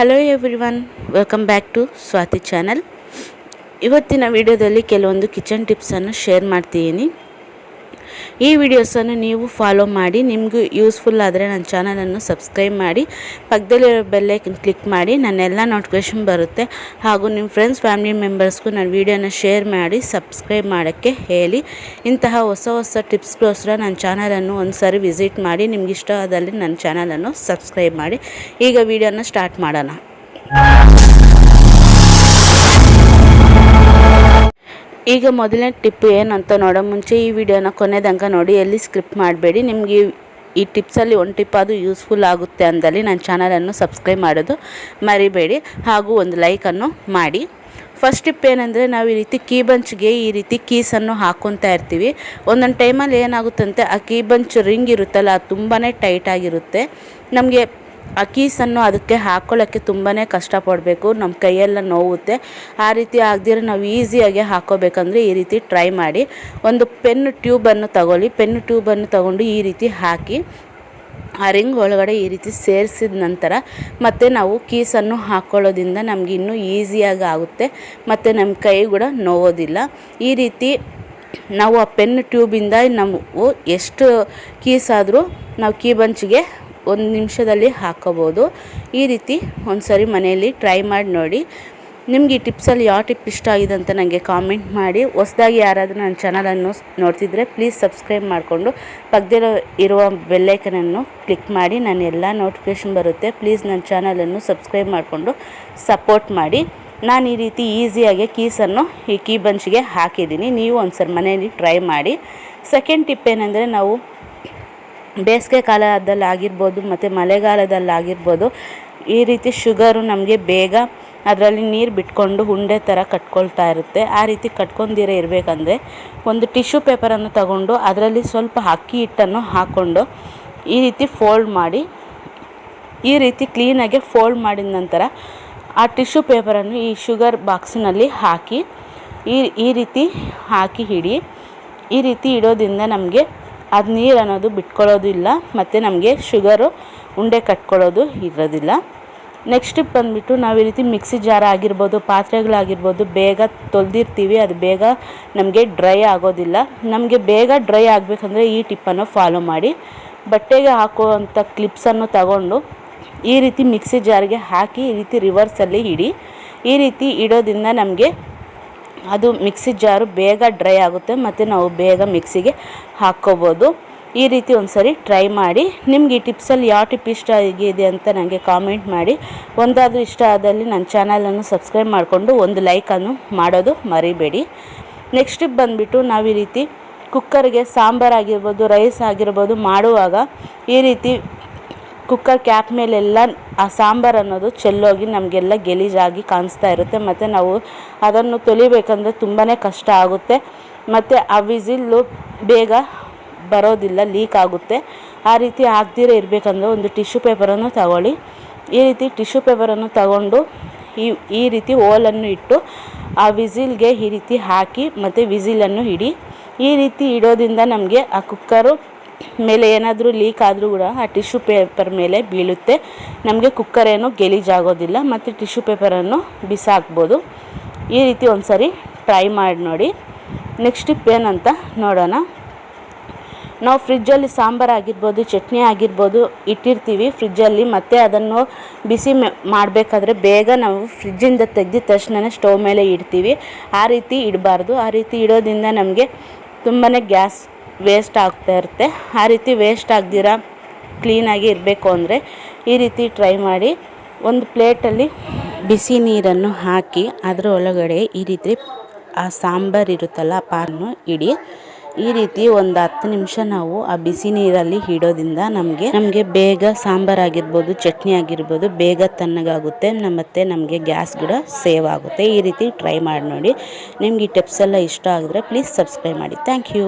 Hello everyone, welcome back to Swati channel. ಇವತ್ತಿನ ವಿಡಿಯೋದಲ್ಲಿ ಕೆಲವೊಂದು ಕಿಚನ್ ಟಿಪ್ಸನ್ನು ಶೇರ್ ಮಾಡ್ತಿದ್ದೀನಿ. ಈ ವಿಡಿಯೋಸನ್ನು ನೀವು ಫಾಲೋ ಮಾಡಿ, ನಿಮಗೂ ಯೂಸ್ಫುಲ್ ಆದರೆ ನನ್ನ ಚಾನಲನ್ನು ಸಬ್ಸ್ಕ್ರೈಬ್ ಮಾಡಿ, ಪಕ್ಕದಲ್ಲಿರೋ ಬೆಲ್ಲೈಕನ್ ಕ್ಲಿಕ್ ಮಾಡಿ, ನನ್ನೆಲ್ಲ ನೋಟಿಫಿಕೇಷನ್ ಬರುತ್ತೆ. ಹಾಗೂ ನಿಮ್ಮ ಫ್ರೆಂಡ್ಸ್ ಫ್ಯಾಮಿಲಿ ಮೆಂಬರ್ಸ್ಗೂ ನನ್ನ ವಿಡಿಯೋನ ಶೇರ್ ಮಾಡಿ ಸಬ್ಸ್ಕ್ರೈಬ್ ಮಾಡೋಕ್ಕೆ ಹೇಳಿ. ಇಂತಹ ಹೊಸ ಟಿಪ್ಸ್ಗೋಸ್ಕರ ನನ್ನ ಚಾನಲನ್ನು ಒಂದು ಸಾರಿ ವಿಸಿಟ್ ಮಾಡಿ, ನಿಮ್ಗೆ ಇಷ್ಟ ಆದಲ್ಲಿ ನನ್ನ ಚಾನಲನ್ನು ಸಬ್ಸ್ಕ್ರೈಬ್ ಮಾಡಿ. ಈಗ ವಿಡಿಯೋನ ಸ್ಟಾರ್ಟ್ ಮಾಡೋಣ. ಈಗ ಮೊದಲನೇ ಟಿಪ್ ಏನಂತ ನೋಡೋ ಮುಂಚೆ ಈ ವಿಡಿಯೋನ ಕೊನೆ ತನಕ ನೋಡಿ, ಎಲ್ಲಿ ಸ್ಕ್ರಿಪ್ಟ್ ಮಾಡಬೇಡಿ. ನಿಮಗೆ ಈ ಟಿಪ್ಸಲ್ಲಿ ಒಂದು ಟಿಪ್ ಅದು ಯೂಸ್ಫುಲ್ ಆಗುತ್ತೆ ಅಂದಲ್ಲಿ ನನ್ನ ಚಾನಲನ್ನು ಸಬ್ಸ್ಕ್ರೈಬ್ ಮಾಡೋದು ಮರಿಬೇಡಿ, ಹಾಗೂ ಒಂದು ಲೈಕನ್ನು ಮಾಡಿ. ಫಸ್ಟ್ ಟಿಪ್ ಏನಂದರೆ, ನಾವು ಈ ರೀತಿ ಕೀ ಬಂಚ್ಗೆ ಈ ರೀತಿ ಕೀಸನ್ನು ಹಾಕ್ಕೊತಾ ಇರ್ತೀವಿ. ಒಂದೊಂದು ಟೈಮಲ್ಲಿ ಏನಾಗುತ್ತಂತೆ, ಆ ಕೀ ಬಂಚ್ ರಿಂಗ್ ಇರುತ್ತಲ್ಲ, ಅದು ತುಂಬಾ ಟೈಟಾಗಿರುತ್ತೆ. ನಮಗೆ ಆ ಕೀಸನ್ನು ಅದಕ್ಕೆ ಹಾಕ್ಕೊಳ್ಳೋಕ್ಕೆ ತುಂಬಾ ಕಷ್ಟಪಡಬೇಕು, ನಮ್ಮ ಕೈಯೆಲ್ಲ ನೋವುತ್ತೆ. ಆ ರೀತಿ ಆಗದಿರೋ ನಾವು ಈಸಿಯಾಗಿ ಹಾಕ್ಕೋಬೇಕಂದ್ರೆ ಈ ರೀತಿ ಟ್ರೈ ಮಾಡಿ. ಒಂದು ಪೆನ್ ಟ್ಯೂಬನ್ನು ತಗೊಳ್ಳಿ. ಪೆನ್ ಟ್ಯೂಬನ್ನು ತಗೊಂಡು ಈ ರೀತಿ ಹಾಕಿ ಆ ರಿಂಗ್ ಒಳಗಡೆ ಈ ರೀತಿ ಸೇರಿಸಿದ ನಂತರ ಮತ್ತೆ ನಾವು ಕೀಸನ್ನು ಹಾಕ್ಕೊಳ್ಳೋದ್ರಿಂದ ನಮಗೆ ಇನ್ನೂ ಈಸಿಯಾಗಿ ಆಗುತ್ತೆ, ಮತ್ತು ನಮ್ಮ ಕೈ ಕೂಡ ನೋವೋದಿಲ್ಲ. ಈ ರೀತಿ ನಾವು ಆ ಪೆನ್ ಟ್ಯೂಬಿಂದ ನಾವು ಎಷ್ಟು ಕೀಸಾದರೂ ನಾವು ಕೀ ಬಂಚಿಗೆ 1 ನಿಮಿಷದಲ್ಲಿ ಹಾಕ್ಕೋಬೋದು. ಈ ರೀತಿ ಒಂದು ಸರಿ ಮನೆಯಲ್ಲಿ ಟ್ರೈ ಮಾಡಿ ನೋಡಿ. ನಿಮ್ಗೆ ಈ ಟಿಪ್ಸಲ್ಲಿ ಯಾವ ಟಿಪ್ ಇಷ್ಟ ಆಗಿದೆ ಅಂತ ನನಗೆ ಕಾಮೆಂಟ್ ಮಾಡಿ. ಹೊಸದಾಗಿ ಯಾರಾದರೂ ನನ್ನ ಚಾನಲನ್ನು ನೋಡ್ತಿದ್ರೆ ಪ್ಲೀಸ್ ಸಬ್ಸ್ಕ್ರೈಬ್ ಮಾಡಿಕೊಂಡು ಪಕ್ಕದಲ್ಲಿರೋ ಇರುವ ಬೆಲ್ಲೈಕನನ್ನು ಕ್ಲಿಕ್ ಮಾಡಿ, ನನ್ನ ಎಲ್ಲ ನೋಟಿಫಿಕೇಷನ್ ಬರುತ್ತೆ. ಪ್ಲೀಸ್ ನನ್ನ ಚಾನಲನ್ನು ಸಬ್ಸ್ಕ್ರೈಬ್ ಮಾಡಿಕೊಂಡು ಸಪೋರ್ಟ್ ಮಾಡಿ. ನಾನು ಈ ರೀತಿ ಈಸಿಯಾಗಿ ಕೀಸನ್ನು ಈ ಕೀ ಬಂಚಿಗೆ ಹಾಕಿದ್ದೀನಿ. ನೀವು ಒಂದು ಸರಿ ಮನೆಯಲ್ಲಿ ಟ್ರೈ ಮಾಡಿ. ಸೆಕೆಂಡ್ ಟಿಪ್ ಏನಂದರೆ, ನಾವು ಬೇಸಿಗೆ ಕಾಲದಲ್ಲಿ ಆಗಿರ್ಬೋದು ಮತ್ತು ಮಳೆಗಾಲದಲ್ಲಾಗಿರ್ಬೋದು ಈ ರೀತಿ ಶುಗರು ನಮಗೆ ಬೇಗ ಅದರಲ್ಲಿ ನೀರು ಬಿಟ್ಕೊಂಡು ಉಂಡೆ ಥರ ಕಟ್ಕೊಳ್ತಾ ಇರುತ್ತೆ. ಆ ರೀತಿ ಕಟ್ಕೊಂಡಿರೇ ಇರಬೇಕಂದ್ರೆ ಒಂದು ಟಿಶ್ಯೂ ಪೇಪರನ್ನು ತಗೊಂಡು ಅದರಲ್ಲಿ ಸ್ವಲ್ಪ ಅಕ್ಕಿ ಹಿಟ್ಟನ್ನು ಹಾಕ್ಕೊಂಡು ಈ ರೀತಿ ಫೋಲ್ಡ್ ಮಾಡಿ, ಈ ರೀತಿ ಕ್ಲೀನಾಗಿ ಫೋಲ್ಡ್ ಮಾಡಿದ ನಂತರ ಆ ಟಿಶ್ಯೂ ಪೇಪರನ್ನು ಈ ಶುಗರ್ ಬಾಕ್ಸಿನಲ್ಲಿ ಹಾಕಿ ಈ ರೀತಿ ಹಾಕಿ ಇಡಿ. ಈ ರೀತಿ ಇಡೋದ್ರಿಂದ ನಮಗೆ ಅದು ನೀರು ಅನ್ನೋದು ಬಿಟ್ಕೊಳ್ಳೋದಿಲ್ಲ, ಮತ್ತು ನಮಗೆ ಶುಗರು ಉಂಡೆ ಕಟ್ಕೊಳ್ಳೋದು ಇರೋದಿಲ್ಲ. ನೆಕ್ಸ್ಟ್ ಟಿಪ್ ಬಂದುಬಿಟ್ಟು, ನಾವು ಈ ರೀತಿ ಮಿಕ್ಸಿ ಜಾರ್ ಆಗಿರ್ಬೋದು, ಪಾತ್ರೆಗಳಾಗಿರ್ಬೋದು ಬೇಗ ತೊಳೆದಿರ್ತೀವಿ, ಅದು ಬೇಗ ನಮಗೆ ಡ್ರೈ ಆಗೋದಿಲ್ಲ. ನಮಗೆ ಬೇಗ ಡ್ರೈ ಆಗಬೇಕಂದ್ರೆ ಈ ಟಿಪ್ಪನ್ನು ಫಾಲೋ ಮಾಡಿ. ಬಟ್ಟೆಗೆ ಹಾಕುವಂಥ ಕ್ಲಿಪ್ಸನ್ನು ತಗೊಂಡು ಈ ರೀತಿ ಮಿಕ್ಸಿ ಜಾರ್ಗೆ ಹಾಕಿ ಈ ರೀತಿ ರಿವರ್ಸಲ್ಲಿ ಇಡಿ. ಈ ರೀತಿ ಇಡೋದ್ರಿಂದ ನಮಗೆ ಅದು ಮಿಕ್ಸಿ ಜಾರು ಬೇಗ ಡ್ರೈ ಆಗುತ್ತೆ, ಮತ್ತು ನಾವು ಬೇಗ ಮಿಕ್ಸಿಗೆ ಹಾಕ್ಕೋಬೋದು. ಈ ರೀತಿ ಒಂದು ಸರಿ ಟ್ರೈ ಮಾಡಿ. ನಿಮ್ಗೆ ಈ ಟಿಪ್ಸಲ್ಲಿ ಯಾವ ಟಿಪ್ ಇಷ್ಟ ಆಗಿದೆ ಅಂತ ನನಗೆ ಕಾಮೆಂಟ್ ಮಾಡಿ. ಒಂದಾದರೂ ಇಷ್ಟ ಆದಲ್ಲಿ ನನ್ನ ಚಾನಲನ್ನು ಸಬ್ಸ್ಕ್ರೈಬ್ ಮಾಡಿಕೊಂಡು ಒಂದು ಲೈಕನ್ನು ಮಾಡೋದು ಮರಿಬೇಡಿ. ನೆಕ್ಸ್ಟ್ ಟಿಪ್ ಬಂದುಬಿಟ್ಟು, ನಾವು ಈ ರೀತಿ ಕುಕ್ಕರ್ಗೆ ಸಾಂಬಾರು ಆಗಿರ್ಬೋದು, ರೈಸ್ ಆಗಿರ್ಬೋದು ಮಾಡುವಾಗ ಈ ರೀತಿ ಕುಕ್ಕರ್ ಕ್ಯಾಪ್ ಮೇಲೆಲ್ಲ ಆ ಸಾಂಬಾರು ಅನ್ನೋದು ಚೆಲ್ಲೋಗಿ ನಮಗೆಲ್ಲ ಗಲೀಜಾಗಿ ಕಾಣಿಸ್ತಾ ಇರುತ್ತೆ, ಮತ್ತು ನಾವು ಅದನ್ನು ತೊಳಿಬೇಕಂದ್ರೆ ತುಂಬಾ ಕಷ್ಟ ಆಗುತ್ತೆ, ಮತ್ತು ಆ ವಿಸಿಲ್ಲು ಬೇಗ ಬರೋದಿಲ್ಲ, ಲೀಕ್ ಆಗುತ್ತೆ. ಆ ರೀತಿ ಆಗದಿರೋ ಇರಬೇಕಂದ್ರೆ ಒಂದು ಟಿಶ್ಯೂ ಪೇಪರನ್ನು ತಗೊಳ್ಳಿ. ಈ ರೀತಿ ಟಿಶ್ಯೂ ಪೇಪರನ್ನು ತಗೊಂಡು ಈ ರೀತಿ ಹೋಲನ್ನು ಇಟ್ಟು ಆ ವಿಸಿಲ್ಗೆ ಈ ರೀತಿ ಹಾಕಿ ಮತ್ತು ವಿಸಿಲನ್ನು ಇಡಿ. ಈ ರೀತಿ ಇಡೋದ್ರಿಂದ ನಮಗೆ ಆ ಕುಕ್ಕರು ಮೇಲೆ ಏನಾದರೂ ಲೀಕ್ ಆದರೂ ಕೂಡ ಆ ಟಿಶ್ಯೂ ಪೇಪರ್ ಮೇಲೆ ಬೀಳುತ್ತೆ, ನಮಗೆ ಕುಕ್ಕರ್ ಏನು ಗಲೀಜಾಗೋದಿಲ್ಲ, ಮತ್ತು ಟಿಶ್ಯೂ ಪೇಪರನ್ನು ಬಿಸಾಕ್ಬೋದು. ಈ ರೀತಿ ಒಂದು ಸರಿ ಟ್ರೈ ಮಾಡಿ ನೋಡಿ. ನೆಕ್ಸ್ಟ್ ಟಿಪ್ ಏನಂತ ನೋಡೋಣ. ನಾವು ಫ್ರಿಜ್ಜಲ್ಲಿ ಸಾಂಬಾರು ಆಗಿರ್ಬೋದು, ಚಟ್ನಿ ಆಗಿರ್ಬೋದು ಇಟ್ಟಿರ್ತೀವಿ ಫ್ರಿಜ್ಜಲ್ಲಿ, ಮತ್ತು ಅದನ್ನು ಬಿಸಿ ಮಾಡಬೇಕಾದ್ರೆ ಬೇಗ ನಾವು ಫ್ರಿಜ್ಜಿಂದ ತೆಗೆದ ತಕ್ಷಣ ಸ್ಟವ್ ಮೇಲೆ ಇಡ್ತೀವಿ. ಆ ರೀತಿ ಇಡಬಾರ್ದು. ಆ ರೀತಿ ಇಡೋದ್ರಿಂದ ನಮಗೆ ತುಂಬಾ ಗ್ಯಾಸ್ ವೇಸ್ಟ್ ಆಗ್ತಾ ಇರುತ್ತೆ. ಆ ರೀತಿ ವೇಸ್ಟ್ ಆಗದಿರ ಕ್ಲೀನಾಗಿ ಇರಬೇಕು ಅಂದರೆ ಈ ರೀತಿ ಟ್ರೈ ಮಾಡಿ. ಒಂದು ಪ್ಲೇಟಲ್ಲಿ ಬಿಸಿ ನೀರನ್ನು ಹಾಕಿ ಅದರ ಒಳಗಡೆ ಈ ರೀತಿ ಆ ಸಾಂಬಾರು ಇರುತ್ತಲ್ಲ ಆ ಪಾರನ್ನು ಇಡಿ. ಈ ರೀತಿ ಒಂದು 10 ನಿಮಿಷ ನಾವು ಆ ಬಿಸಿ ನೀರಲ್ಲಿ ಇಡೋದ್ರಿಂದ ನಮಗೆ ಬೇಗ ಸಾಂಬಾರು ಆಗಿರ್ಬೋದು, ಚಟ್ನಿ ಆಗಿರ್ಬೋದು ಬೇಗ ತಣ್ಣಗಾಗುತ್ತೆ, ಮತ್ತು ನಮಗೆ ಗ್ಯಾಸ್ ಕೂಡ ಸೇವ್ ಆಗುತ್ತೆ. ಈ ರೀತಿ ಟ್ರೈ ಮಾಡಿ ನೋಡಿ. ನಿಮ್ಗೆ ಈ ಟಿಪ್ಸ್ ಎಲ್ಲ ಇಷ್ಟ ಆಗಿದ್ರೆ ಪ್ಲೀಸ್ ಸಬ್ಸ್ಕ್ರೈಬ್ ಮಾಡಿ. Thank you.